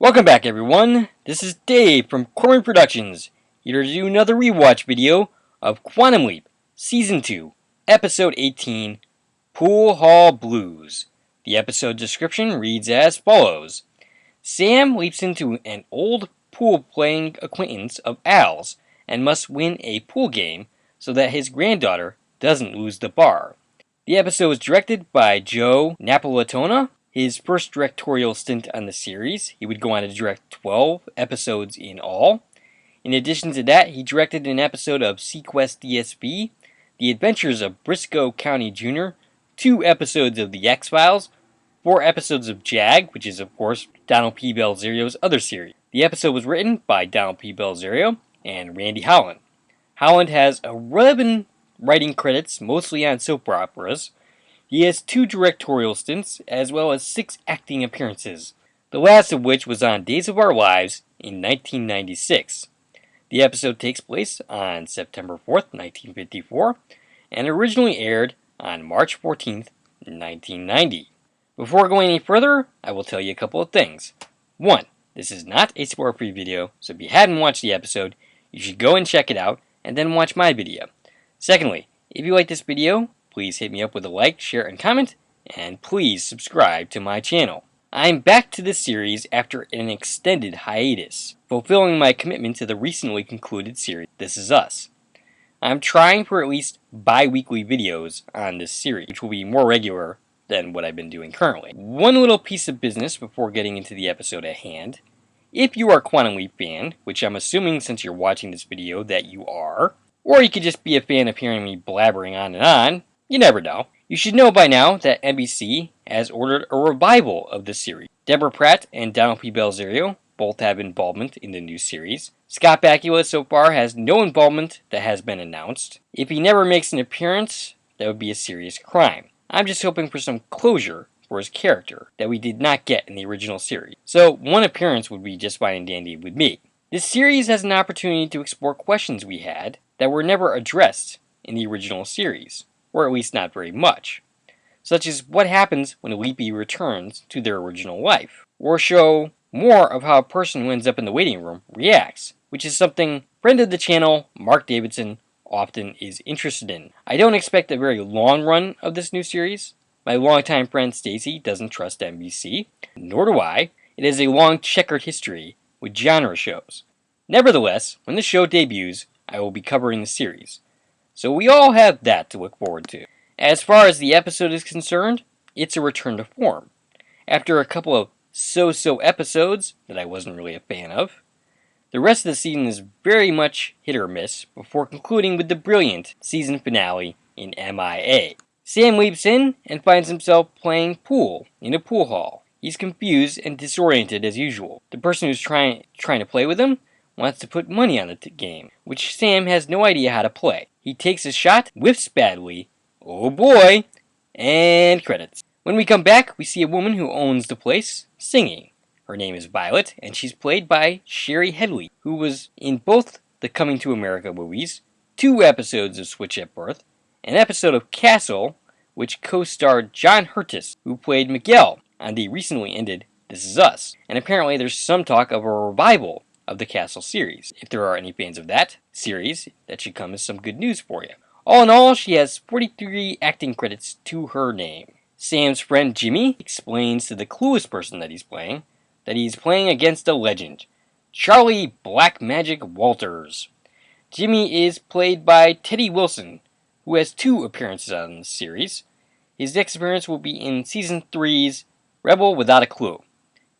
Welcome back, everyone. This is Dave from Korman Productions, here to do another rewatch video of Quantum Leap, Season 2, Episode 18, Pool Hall Blues. The episode description reads as follows. Sam leaps into an old pool-playing acquaintance of Al's and must win a pool game so that his granddaughter doesn't lose the bar. The episode was directed by Joe Napolitano. His first directorial stint on the series, he would go on to direct 12 episodes in all. In addition to that, he directed an episode of Sequest DSP, The Adventures of Briscoe County Jr., 2 episodes of The X-Files, 4 episodes of JAG, which is of course Donald P. Belzerio's other series. The episode was written by Donald P. Belzerio and Randy Holland. Holland has 11 writing credits, mostly on soap operas. He has 2 directorial stints, as well as 6 acting appearances, the last of which was on Days of Our Lives in 1996. The episode takes place on September 4th, 1954, and originally aired on March 14th, 1990. Before going any further, I will tell you a couple of things. 1. This is not a spoiler-free video, so if you haven't watched the episode, you should go and check it out, and then watch my video. Secondly, if you like this video, please hit me up with a like, share, and comment, and please subscribe to my channel. I'm back to this series after an extended hiatus, fulfilling my commitment to the recently concluded series, This Is Us. I'm trying for at least bi-weekly videos on this series, which will be more regular than what I've been doing currently. One little piece of business before getting into the episode at hand. If you are a Quantum Leap fan, which I'm assuming since you're watching this video that you are, or you could just be a fan of hearing me blabbering on and on, you never know. You should know by now that NBC has ordered a revival of the series. Deborah Pratt and Donald P. Belzerio both have involvement in the new series. Scott Bakula so far has no involvement that has been announced. If he never makes an appearance, that would be a serious crime. I'm just hoping for some closure for his character that we did not get in the original series. So one appearance would be just fine and dandy with me. This series has an opportunity to explore questions we had that were never addressed in the original series, or at least not very much, such as what happens when a Leapy returns to their original life, or show more of how a person who ends up in the waiting room reacts, which is something friend of the channel, Mark Davidson, often is interested in. I don't expect a very long run of this new series. My longtime friend Stacy doesn't trust NBC, nor do I. It has a long checkered history with genre shows. Nevertheless, when the show debuts, I will be covering the series. So we all have that to look forward to. As far as the episode is concerned, it's a return to form. After a couple of so-so episodes that I wasn't really a fan of, the rest of the season is very much hit or miss before concluding with the brilliant season finale in MIA. Sam leaps in and finds himself playing pool in a pool hall. He's confused and disoriented as usual. The person who's trying to play with him wants to put money on the game, which Sam has no idea how to play. He takes a shot, whiffs badly, oh boy, and credits. When we come back, we see a woman who owns the place, singing. Her name is Violet, and she's played by Sherry Headley, who was in both the Coming to America movies, 2 episodes of Switch at Birth, an episode of Castle, which co-starred John Hurtis, who played Miguel on the recently ended This Is Us. And apparently there's some talk of a revival of the Castle series. If there are any fans of that series, that should come as some good news for you. All in all, she has 43 acting credits to her name. Sam's friend Jimmy explains to the clueless person that he's playing against a legend, Charlie Black Magic Walters. Jimmy is played by Teddy Wilson, who has 2 appearances on the series. His next appearance will be in Season 3's Rebel Without a Clue.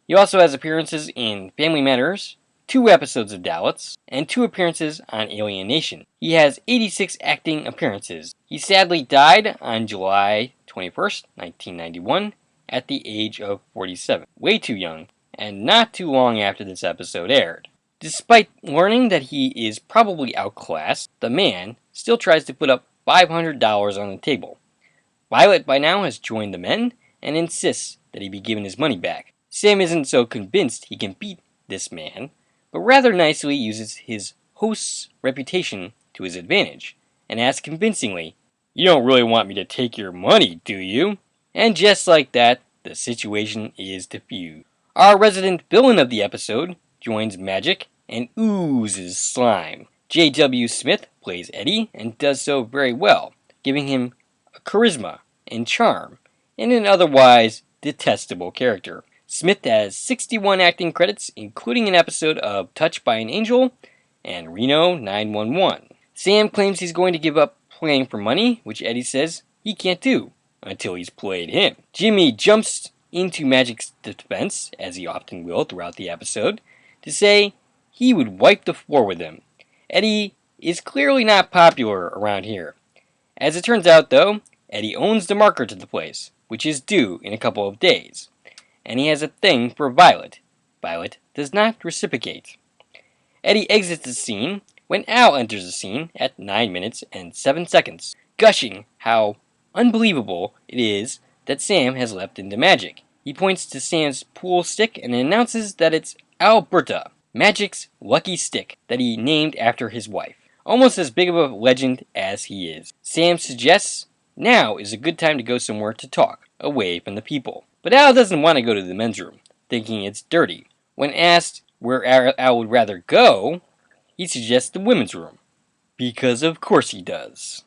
He also has appearances in Family Matters, 2 episodes of Dallas, and 2 appearances on Alien Nation. He has 86 acting appearances. He sadly died on July 21st, 1991, at the age of 47. Way too young, and not too long after this episode aired. Despite learning that he is probably outclassed, the man still tries to put up $500 on the table. Violet by now has joined the men and insists that he be given his money back. Sam isn't so convinced he can beat this man, but rather nicely uses his host's reputation to his advantage, and asks convincingly, "You don't really want me to take your money, do you?" And just like that, the situation is diffused. Our resident villain of the episode joins magic and oozes slime. J.W. Smith plays Eddie and does so very well, giving him charisma and charm in an otherwise detestable character. Smith has 61 acting credits, including an episode of Touched by an Angel and Reno 911. Sam claims he's going to give up playing for money, which Eddie says he can't do until he's played him. Jimmy jumps into Magic's defense, as he often will throughout the episode, to say he would wipe the floor with him. Eddie is clearly not popular around here. As it turns out, though, Eddie owns the marker to the place, which is due in a couple of days, and he has a thing for Violet. Violet does not reciprocate. Eddie exits the scene when Al enters the scene at 9 minutes and 7 seconds, gushing how unbelievable it is that Sam has leapt into Magic. He points to Sam's pool stick and announces that it's Alberta, Magic's lucky stick that he named after his wife. Almost as big of a legend as he is. Sam suggests now is a good time to go somewhere to talk, away from the people. But Al doesn't want to go to the men's room, thinking it's dirty. When asked where Al would rather go, he suggests the women's room. Because of course he does.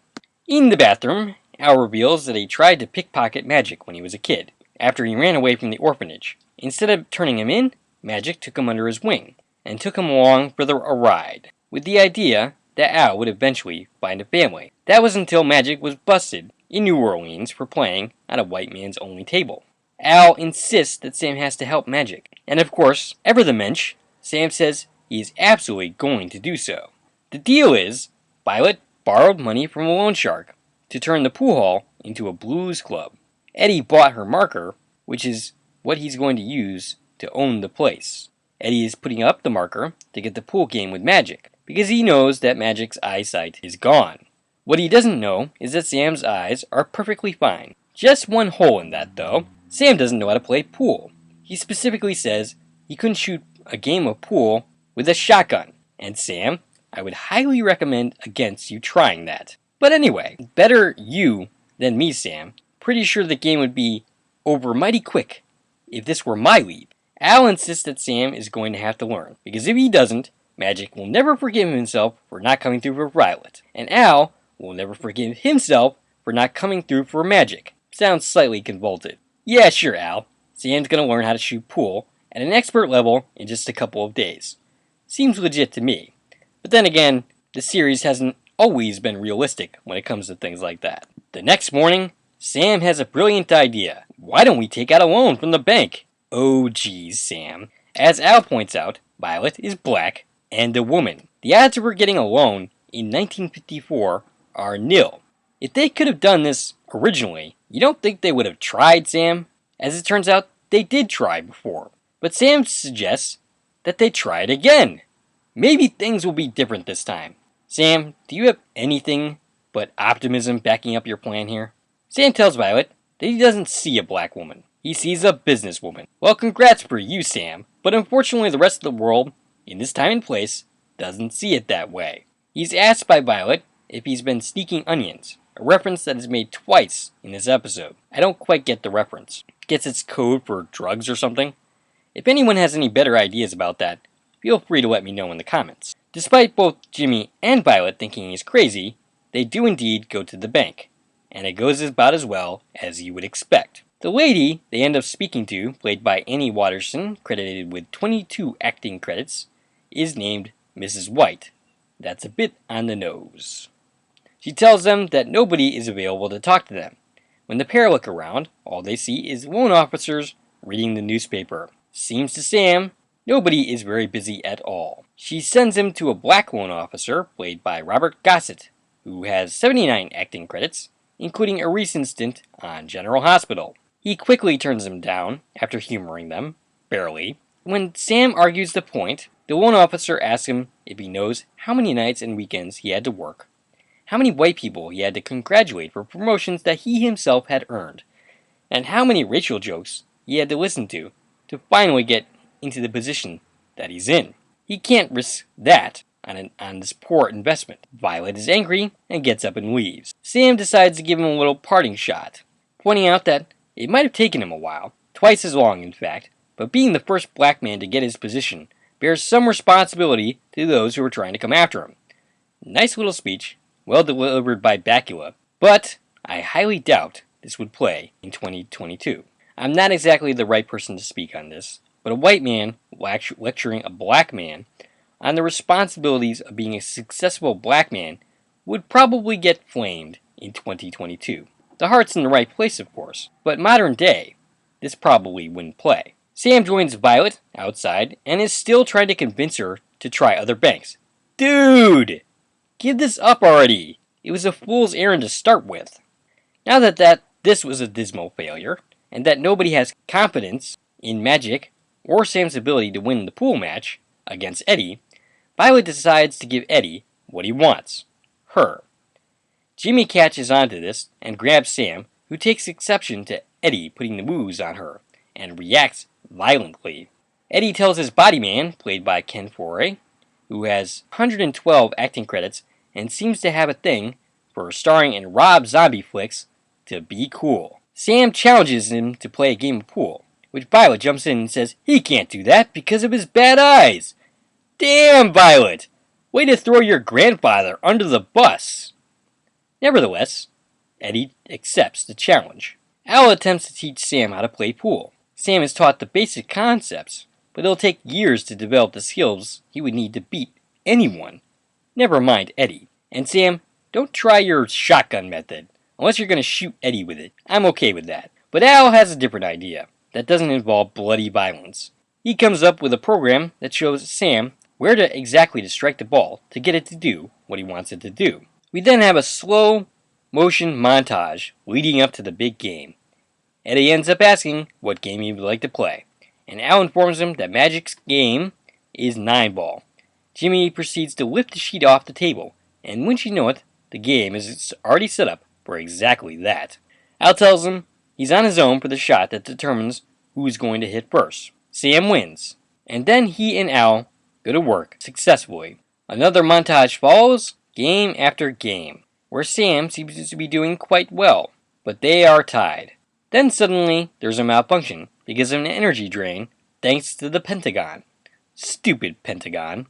In the bathroom, Al reveals that he tried to pickpocket Magic when he was a kid, after he ran away from the orphanage. Instead of turning him in, Magic took him under his wing, and took him along for a ride, with the idea that Al would eventually find a family. That was until Magic was busted in New Orleans for playing at a white man's only table. Al insists that Sam has to help Magic, and of course, ever the mensch, Sam says he is absolutely going to do so. The deal is, Violet borrowed money from a loan shark to turn the pool hall into a blues club. Eddie bought her marker, which is what he's going to use to own the place. Eddie is putting up the marker to get the pool game with Magic, because he knows that Magic's eyesight is gone. What he doesn't know is that Sam's eyes are perfectly fine. Just one hole in that, though. Sam doesn't know how to play pool. He specifically says he couldn't shoot a game of pool with a shotgun. And Sam, I would highly recommend against you trying that. But anyway, better you than me, Sam. Pretty sure the game would be over mighty quick if this were my lead. Al insists that Sam is going to have to learn, because if he doesn't, Magic will never forgive himself for not coming through for Violet, and Al will never forgive himself for not coming through for Magic. Sounds slightly convoluted. Yeah, sure, Al. Sam's gonna learn how to shoot pool at an expert level in just a couple of days. Seems legit to me. But then again, the series hasn't always been realistic when it comes to things like that. The next morning, Sam has a brilliant idea. Why don't we take out a loan from the bank? Oh geez, Sam. As Al points out, Violet is black and a woman. The odds of her getting a loan in 1954 are nil. If they could have done this originally, you don't think they would have tried, Sam? As it turns out, they did try before. But Sam suggests that they try it again. Maybe things will be different this time. Sam, do you have anything but optimism backing up your plan here? Sam tells Violet that he doesn't see a black woman. He sees a businesswoman. Well, congrats for you, Sam, but unfortunately the rest of the world, in this time and place, doesn't see it that way. He's asked by Violet if he's been sneaking onions, a reference that is made twice in this episode. I don't quite get the reference. Guess it's code for drugs or something? If anyone has any better ideas about that, feel free to let me know in the comments. Despite both Jimmy and Violet thinking he's crazy, they do indeed go to the bank, and it goes about as well as you would expect. The lady they end up speaking to, played by Annie Watterson, credited with 22 acting credits, is named Mrs. White. That's a bit on the nose. She tells them that nobody is available to talk to them. When the pair look around, all they see is loan officers reading the newspaper. Seems to Sam, nobody is very busy at all. She sends him to a black loan officer, played by Robert Gossett, who has 79 acting credits, including a recent stint on General Hospital. He quickly turns them down, after humoring them, barely. When Sam argues the point, the loan officer asks him if he knows how many nights and weekends he had to work, how many white people he had to congratulate for promotions that he himself had earned, and how many racial jokes he had to listen to finally get into the position that he's in. He can't risk that on this poor investment. Violet is angry and gets up and leaves. Sam decides to give him a little parting shot, pointing out that it might have taken him a while, twice as long in fact, but being the first black man to get his position bears some responsibility to those who are trying to come after him. Nice little speech, well delivered by Bakula, but I highly doubt this would play in 2022. I'm not exactly the right person to speak on this, but a white man lecturing a black man on the responsibilities of being a successful black man would probably get flamed in 2022. The heart's in the right place, of course, but modern day, this probably wouldn't play. Sam joins Violet outside and is still trying to convince her to try other banks. Dude! Give this up already! It was a fool's errand to start with. Now that this was a dismal failure, and that nobody has confidence in Magic or Sam's ability to win the pool match against Eddie, Violet decides to give Eddie what he wants. Her. Jimmy catches onto this and grabs Sam, who takes exception to Eddie putting the moves on her, and reacts violently. Eddie tells his body man, played by Ken Foree, who has 112 acting credits and seems to have a thing for starring in Rob Zombie flicks, to be cool. Sam challenges him to play a game of pool, which Violet jumps in and says he can't do that because of his bad eyes. Damn, Violet! Way to throw your grandfather under the bus! Nevertheless, Eddie accepts the challenge. Al attempts to teach Sam how to play pool. Sam is taught the basic concepts, but it'll take years to develop the skills he would need to beat anyone. Never mind Eddie. And Sam, don't try your shotgun method, unless you're going to shoot Eddie with it. I'm okay with that. But Al has a different idea that doesn't involve bloody violence. He comes up with a program that shows Sam where exactly to strike the ball to get it to do what he wants it to do. We then have a slow motion montage leading up to the big game. Eddie ends up asking what game he would like to play, and Al informs him that Magic's game is 9-ball. Jimmy proceeds to lift the sheet off the table, and wouldn't you know it, the game is already set up for exactly that. Al tells him he's on his own for the shot that determines who's going to hit first. Sam wins, and then he and Al go to work successfully. Another montage follows, game after game, where Sam seems to be doing quite well, but they are tied. Then suddenly there's a malfunction because of an energy drain thanks to the Pentagon. Stupid Pentagon.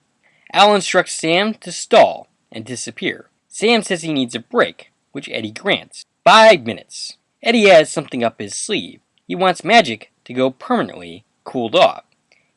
Al instructs Sam to stall and disappear. Sam says he needs a break, which Eddie grants. 5 minutes. Eddie has something up his sleeve. He wants Magic to go permanently cooled off.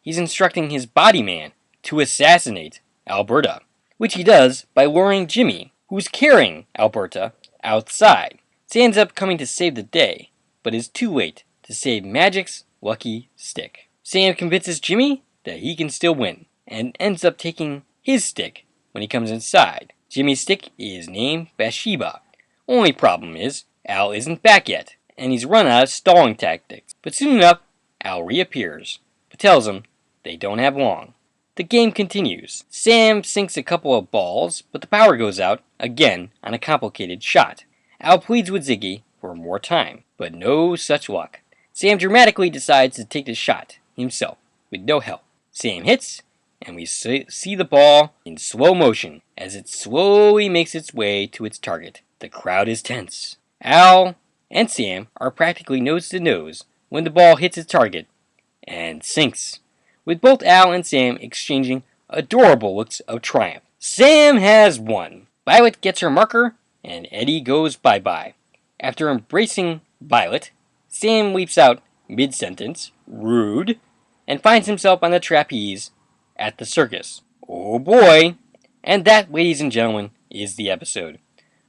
He's instructing his body man to assassinate Alberta, which he does by luring Jimmy, who's carrying Alberta, outside. Sam ends up coming to save the day, but is too late to save Magic's lucky stick. Sam convinces Jimmy that he can still win, and ends up taking his stick when he comes inside. Jimmy's stick is named Bathsheba. Only problem is, Al isn't back yet, and he's run out of stalling tactics. But soon enough, Al reappears, but tells him they don't have long. The game continues. Sam sinks a couple of balls, but the power goes out, again, on a complicated shot. Al pleads with Ziggy for more time, but no such luck. Sam dramatically decides to take the shot himself, with no help. Sam hits, and we see the ball in slow motion as it slowly makes its way to its target. The crowd is tense. Al and Sam are practically nose to nose when the ball hits its target and sinks, with both Al and Sam exchanging adorable looks of triumph. Sam has won. Violet gets her marker, and Eddie goes bye-bye. After embracing Violet, Sam leaps out mid-sentence, rude, and finds himself on the trapeze at the circus. Oh boy! And that, ladies and gentlemen, is the episode.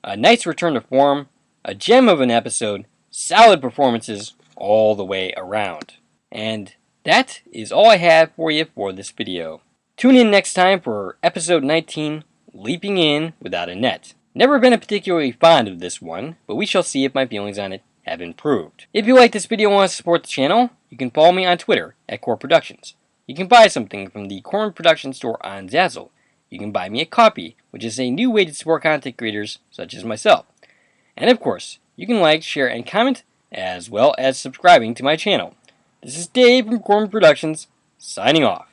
A nice return to form, a gem of an episode, solid performances all the way around. And that is all I have for you for this video. Tune in next time for episode 19, Leaping In Without a Net. Never been particularly fond of this one, but we shall see if my feelings on it have improved. If you like this video and want to support the channel, you can follow me on Twitter at Korman Productions. You can buy something from the Korman Productions Store on Zazzle. You can buy me a coffee, which is a new way to support content creators such as myself. And of course, you can like, share, and comment, as well as subscribing to my channel. This is Dave from Korman Productions, signing off.